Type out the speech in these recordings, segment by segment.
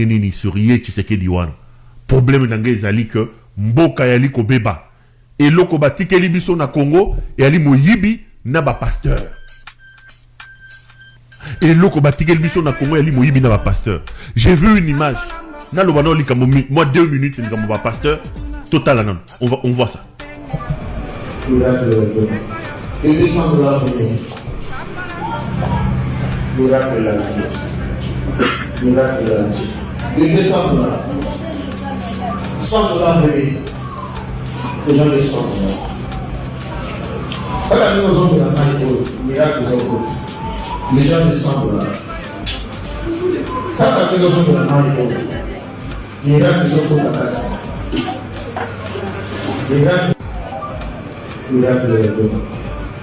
nini sur Ye Tshisekedi wana. Problème nanga ezali que mboka yali ko beba. Et loko batikeli biso na Congo et ali moyibi na ba pasteur. Et loko batikeli biso na Congo et ali moyibi na ba pasteur. J'ai vu une image. Na lo bano lika moi 2 minutes ni comme ba pasteur total non. On voit ça. Et descendre là miracle là. Miracle là. Et descendre là. $100 venir. Les gens descendent là. Voilà, nous avons la main miracle les gens descendent là. Voilà, nous avons la main miracle la casa. Miracle.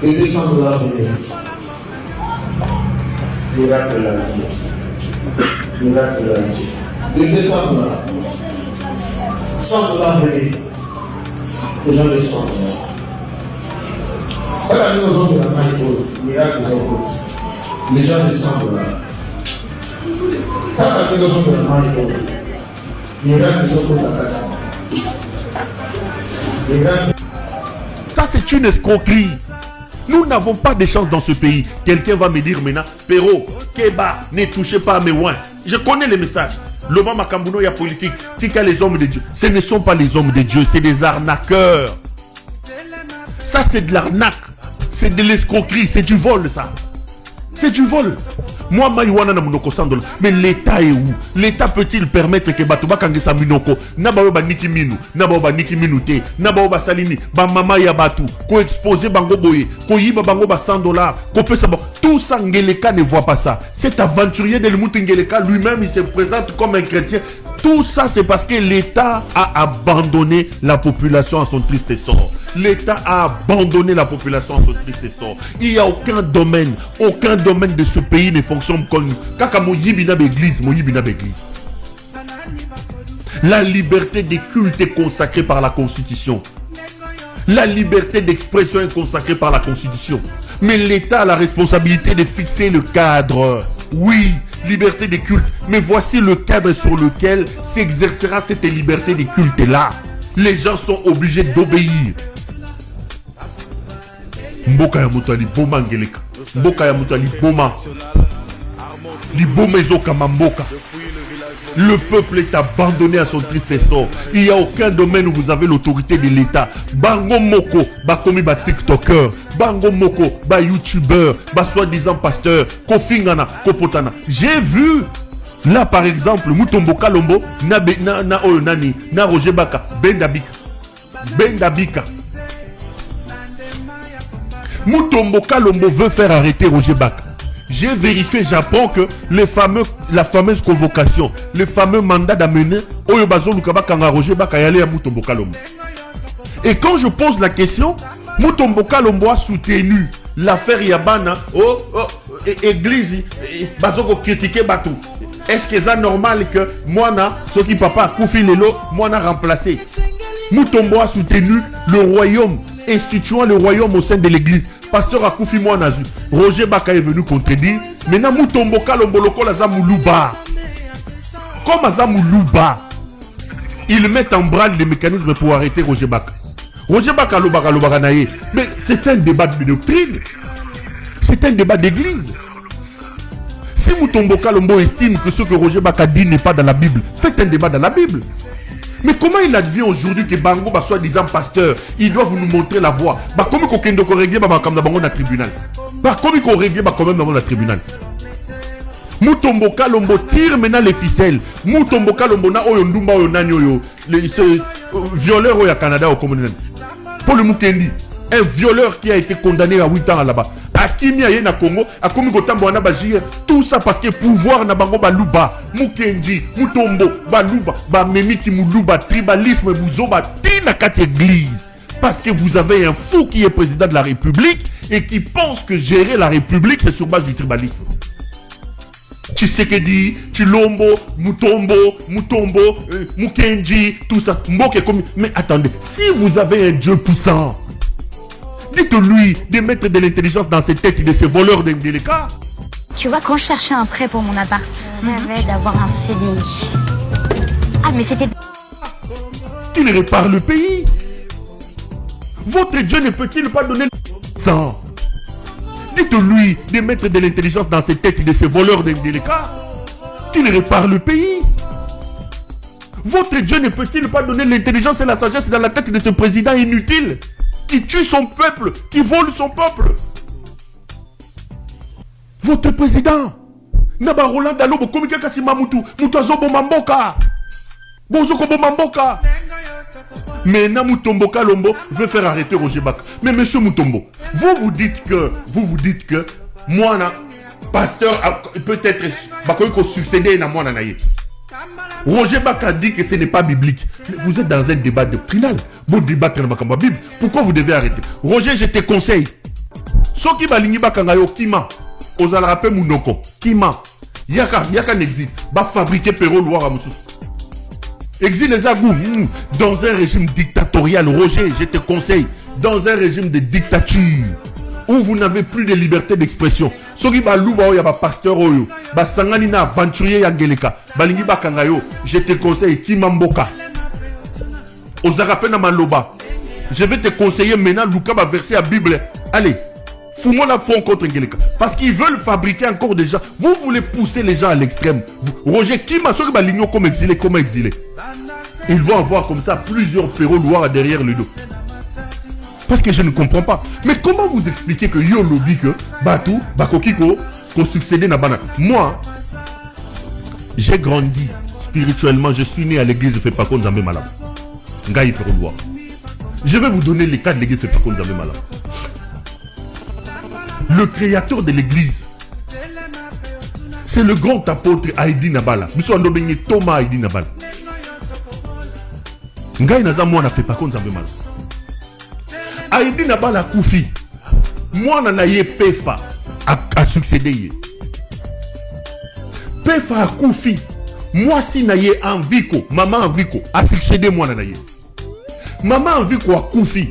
Et descendre là venir. Miracle là. Miracle là. Et descendre là. $100 venir. Les gens descendent là. Voilà, nous avons la main miracle les gens descendent là. Voilà, nous avons la main miracle la casa. Miracle. Ça, c'est une escroquerie. Nous n'avons pas de chance dans ce pays. Quelqu'un va me dire maintenant, Péro, Kéba, ne touchez pas à mes ouins. Je connais les messages. L'Obama Makambuno, il y a politique. Tika les hommes de Dieu. Ce ne sont pas les hommes de Dieu, c'est des arnaqueurs. Ça, c'est de l'arnaque. C'est de l'escroquerie, c'est du vol, ça. C'est du vol. Moi, Maïwana na monoko sandola. Mais l'État est où? L'État peut-il permettre que Batouba Kangesa Minoko, Nabaoba Niki Minu, Nabaoba Niki Minute, Nabaoba Salini, Bamama Yabatu, ko exposer Bango Boye, ko yiba Bango ba $100, ko peut savoir. Tout ça, Ngeleka ne voit pas ça. Cet aventurier de l'Emouti Ngeleka lui-même, il se présente comme un chrétien. Tout ça, c'est parce que l'État a abandonné la population à son triste sort. L'État a abandonné la population à son triste sort. Il n'y a aucun domaine de ce pays ne fonctionne comme nous. Kaka Moyibina l'église. La liberté des cultes est consacrée par la Constitution. La liberté d'expression est consacrée par la Constitution. Mais l'État a la responsabilité de fixer le cadre. Oui, liberté des cultes. Mais voici le cadre sur lequel s'exercera cette liberté des cultes-là. Les gens sont obligés d'obéir. Mboka ya mutali boma ngeleka. Mboka ya mutali boma. Li boma ezoka mamboka. Le peuple est abandonné à son triste sort. Il n'y a aucun domaine où vous avez l'autorité de l'État. Bango moko, bakomi ba TikToker. Bango moko, ba YouTuber, ba soi-disant pasteur. Kofingana, kopotana. J'ai vu, là par exemple, Mutombo Kalombo, na Roger Baka, Bendabika. Mutombo Kalombo veut faire arrêter Roger Baka. J'ai vérifié, j'apprends que la fameuse convocation, le fameux mandat d'amener Oyobazo Lukaba Kanga Roger Baka yale à Mutombo Kalombo. Et quand je pose la question, Mutombo Kalombo a soutenu l'affaire Yabana, église, Bazoko critiqué Batou. Est-ce que c'est normal que moi, ce qui papa Koufi Lelo, moi, n'a remplacé? Mutombo a soutenu le royaume, instituant le royaume au sein de l'église. Pasteur Akoufi Mouanazu, Roger Baka est venu contredire. Maintenant, Mutombo Kalombo Lokol Azamoulouba. Comme Azamoulouba, ils mettent en branle les mécanismes pour arrêter Roger Baka. Roger Baka Lobaka Naye. Mais c'est un débat de doctrine. C'est un débat d'église. Si Mutombo Kalombo estime que ce que Roger Baka dit n'est pas dans la Bible, faites un débat dans la Bible. Mais comment il advient aujourd'hui que Bango soit disant pasteur, ils doivent nous montrer la voie. Comment qu'on règle comme dans le tribunal. Comment qu'on règle quand même dans le tribunal. Mutombo Kalombo tire maintenant les ficelles. Mutombo Kalombo na oyo ndumba oyo nani oyo les violeurs au Canada au communal. Paul Mukendi, un violeur qui a été condamné à 8 ans là-bas. Akimi aye na Congo, akomi kotambo na bajir, tout ça parce que pouvoir na bango baluba, Mukendi, Mutombo, baluba, ba memiti muluba, tribalisme buzoba, tina kati église. Parce que vous avez un fou qui est président de la République et qui pense que gérer la République c'est sur base du tribalisme. Tshisekedi, Chilombo, Mutombo, Mukendi, tout ça. Mais attendez, si vous avez un Dieu puissant, dites-lui de mettre de l'intelligence dans ses têtes de ces voleurs d'Indéléka. Tu vois, quand je cherchais un prêt pour mon appart, je rêvais d'avoir un CDI. Ah, mais c'était... Qu'il répare le pays. Votre Dieu ne peut-il pas donner le sang? Dites-lui de mettre de l'intelligence dans ses têtes de ces voleurs délicats. Qu'il répare le pays. Votre Dieu ne peut-il pas donner l'intelligence et la sagesse dans la tête de ce président inutile qui tue son peuple, qui vole son peuple? Votre président Naba Roland Dalo Bokomika Kasima Mutu Mutazobo Mamboka Bozoko Mamboka. Mais Namutombo Kalombo veut faire arrêter Roger Baka. Mais monsieur Mutombo, vous dites que moi, pasteur, peut-être Bakoyko succéder à moi nanaye. Roger Baka dit que ce n'est pas biblique. Mais vous êtes dans un débat doctrinal. Vous débattez dans la Bible. Pourquoi vous devez arrêter? Roger, je te conseille. Soki balingi bakangayo kima. Ozala rappel Mounoko. Kima. Yaka n'existe. Ba fabriquer Perro Loire à Moussous. Exil les agous. Dans un régime dictatorial, Roger, je te conseille. Dans un régime de dictature. Où vous n'avez plus de liberté d'expression. Soki ba louba oya ba pasteur oyo. Ba sangani na aventurier yangeleka. Balingi bakangayo. Je te conseille Kima Mboka. Ozala rappel na maloba. Je vais te conseiller maintenant Luka va verser la Bible. Allez. Fous-moi la fond contre Ngeleka. Parce qu'ils veulent fabriquer encore des gens. Vous voulez pousser les gens à l'extrême. Roger, qui m'a sorti l'igno comme exilé. Ils vont avoir comme ça plusieurs Perro Loire derrière le dos. Parce que je ne comprends pas. Mais comment vous expliquez que yo lobby que Batou, Bakokiko, qu'on succédé na bana? Moi, j'ai grandi spirituellement. Je suis né à l'église de Fepakon Zambé Malam. Ngaï Perro Loire. Je vais vous donner les cas de l'église de Fepakon Zambé Malam. Le créateur de l'église, c'est le grand apôtre Haïdi Nabala. Nous sommes nommés Thomas Haïdi Nabala. Ngaï Nazamou n'a fait pas contre Zambé Mal. Haïdi Nabala Koufi. Moi, n'en ai Pefa à succéder. Pefa à Koufi. Moi, si n'aïe Enviko, maman Enviko, a succédé moi n'en ai. Maman Enviko à Koufi.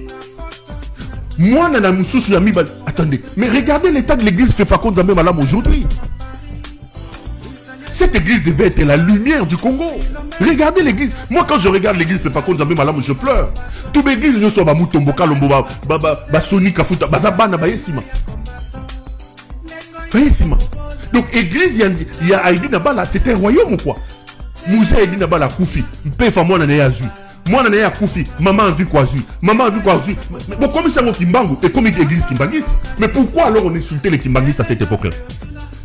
Moi, nana Moussous Yami. Attendez, mais regardez l'état de l'église fait pas contre Zambé Malam aujourd'hui. Cette église devait être la lumière du Congo. Regardez l'église. Moi, quand je regarde l'église fait pas contre Zambé Malam, je pleure. Toute l'église ne soit pas Moutombo Kalombo, Soni Kafuta, Bazabana, Bayesima. Bayesima. Donc, église, il y a Haïdi Nabala, c'est un royaume ou quoi? Moussa Haïdi Nabala Koufi, Mpefa moi n'en ai azu. Moi, je suis à Koufi, maman a vu quoi. Maman a vu quoi. Bon, comme c'est un Kimbangu et comme l'église kimbanguiste. Mais pourquoi alors on insultait les kimbanguistes à cette époque-là?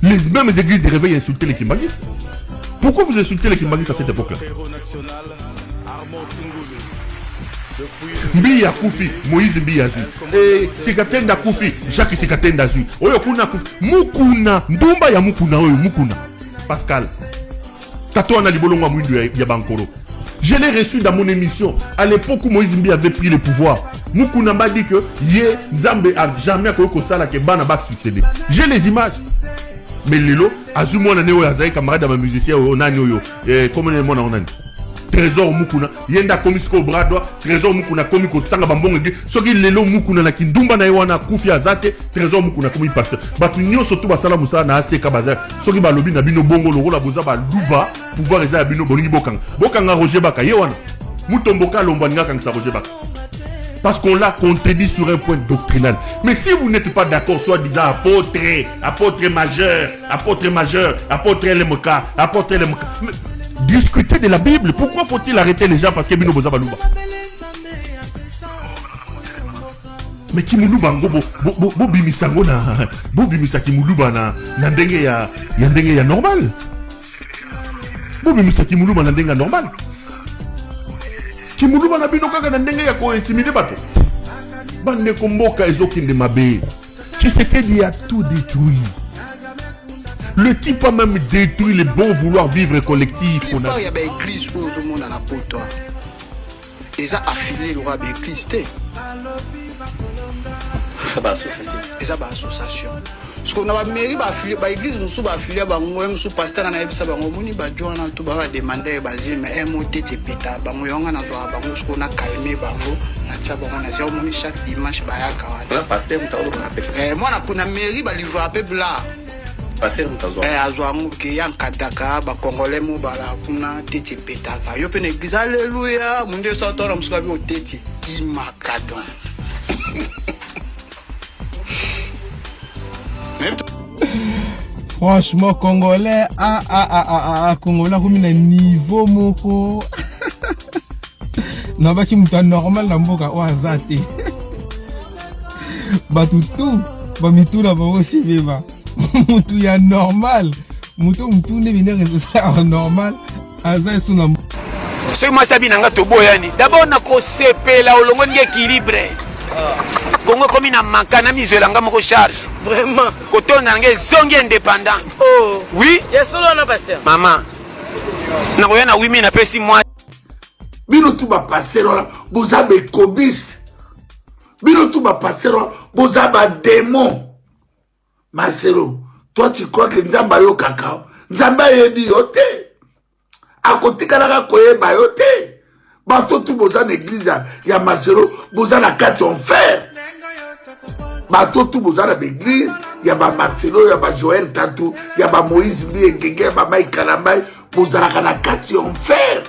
Les mêmes églises de réveil insultaient les kimbanguistes. Pourquoi vous insultez les kimbanguistes à cette époque-là? Mbiya Koufi, Moïse Mbiya Zui. Et Sikatenda Koufi, Jacques Sikatenda Zui. Oyo Kuna Koufi. Mukuna, Ndumba ya Mukuna, Oyo Mukuna. Pascal. Kato ana libolonga mwindu ya Bankoro. Je l'ai reçu dans mon émission. À l'époque où Moïse Mbi avait pris le pouvoir, Mukuna m'a dit que Yé Nzambe a jamais connu que ça là que Bana va succéder. J'ai les images. Mais Lelo, Azumon a néo Azaï, camarade de ma musicien, on a néo. Comment est-ce qu'on a Trésor Mukuna, Yenda Komisko Bradwa, Trésor Mukuna Komiko Tanga Bambonge, Sogi Lelo Mukuna na Kindumba na Yoana Koufi Azate, Trésor Mukuna Komi Pasteur. Batunyo surtout Basala Moussa na Ase Kabaza, Sogi Balobi na Bino Bongo, Loro la Boza Baluba, pouvoir eza Bino Bolingi Bokang. Bokanga Roger Baka, Yewana. Moutomboka Lombanga Kangsa Roger Baka. Parce qu'on l'a contredit sur un point doctrinal. Mais si vous n'êtes pas d'accord, soit disant apôtre majeur, apôtre LMK, apôtre LMK. Discuter de la Bible. Pourquoi faut-il arrêter les gens parce que Bino Boza Baluba? Mais Kimuluba bo bimisango na bo bimisa Kimuluba na ndenge ya ndenge ya normal. Bo bimisa Kimuluba na ndenge ya normal. Kimuluba na bino kaka na ndenge ya ko intimider bato. Bande komboka ezokinde mabe. Tshisekedi a tout détruit. Le type a même détruit le bon vouloir vivre collectif. Il y a une église où je monde en apôtre. Ils ont affilié le roi de l'église. Ils ont association. Ils ont association. Ce qu'on a mairie affilié, l'église nous sommes affiliés, nous sommes pasteur en Aïbisa, nous sommes tout demander mais MOT péta, nous sommes ce qu'on a calmé, nous sommes chaque dimanche. Moi, on a mairie livre à peu là. passer mutazwa azwa muke yankataka bakongole mobala kuna tete petaka yo pene église alléluia munde sotora musuka bi oteti kimakadon Franchement, Congolais, Congolais, comme un niveau moko. Non, pas qui m'entend normal, la mboka, ou azate. Bah tout, bah mi tout là, bah aussi, bah. Moutou ya normal. Moutou ne vient pas normal. Azate sous la mboka. Ce que moi sabi nanga to boyani. D'abord na ko sepela olongo ni équilibre. Congo comme na makana mizelanga moko charge. vraiment Kotonda nge zongi indépendant. oh Oui, ya solo na pasteur maman. Na koya na 8000 na pesi moi. Bino tu ba passer boza be cobiste. Bino tu ba passer boza ba démon. Marcelo, toi tu crois que Nzamba yo kakao? Nzamba yebi yote. Akotika na koyeba yote. Bato tu boza l'église ya Marcelo, boza la carte en fer. Bato tu boza na l'église, ya ba Marcelo, ya ba Joël Tatou, ya ba Moïse Biengenge, ba Mike Kalambai, boza la carte en fer.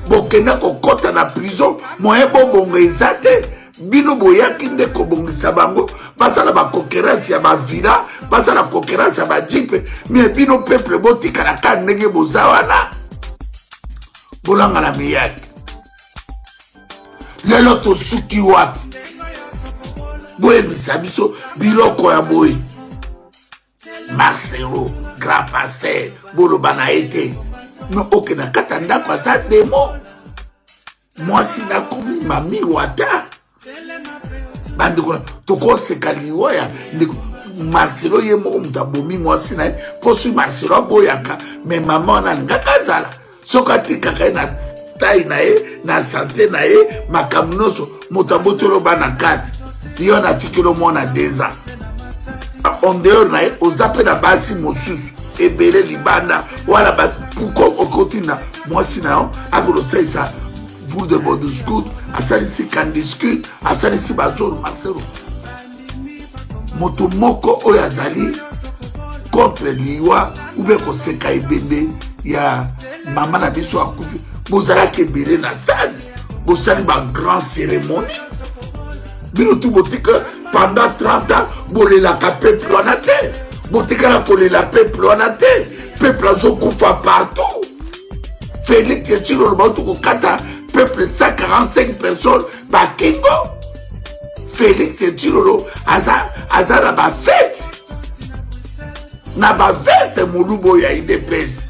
Bokena kokota na prison, moyen bongo ezate. Bino boyaki nde kobongisa bango, basa la ba concurrence ya ba villa, basa la concurrence ya ba jeep, mais bino peuple botika na ka ndenge boza wana. Bolanga na miyaki. Lelo to suki wapi. Boye bisabiso biloko ya boye. Marcelo, grand pasteur, bolo bana ete. No oke na katanda kwa za demo. Moi si na komi mami wata. Bandi kona toko sekaliwa ya Marcelo ye mo mtabomi moi si na posu Marcelo boyaka mais maman na ngakazala. Soka tika kai na tai na ye na santé na ye makamunoso motabotolo bana 4 yo na tikelo mona 2 ans en dehors na ye ozape na basi mosusu ebele libanda wala ba puko okotina mwasi na yo akolosa isa vous de bon discours asalisi kandiscute asalisi bazolo Marcelo moto moko oyo azali contre liwa ube koseka ebembe ya mama na biso akufi bozalaki ebele na stade bosali ba grand cérémonie bino tu botika pendant 30 ans bolelaka peuple wana te botikala kolela peuple wana te peuple azokufa partout Félix Tshilolo bautu kokata peuple 145 personnes bakingo Félix Tshilolo aza na bafete na baveste molubo ya idepesi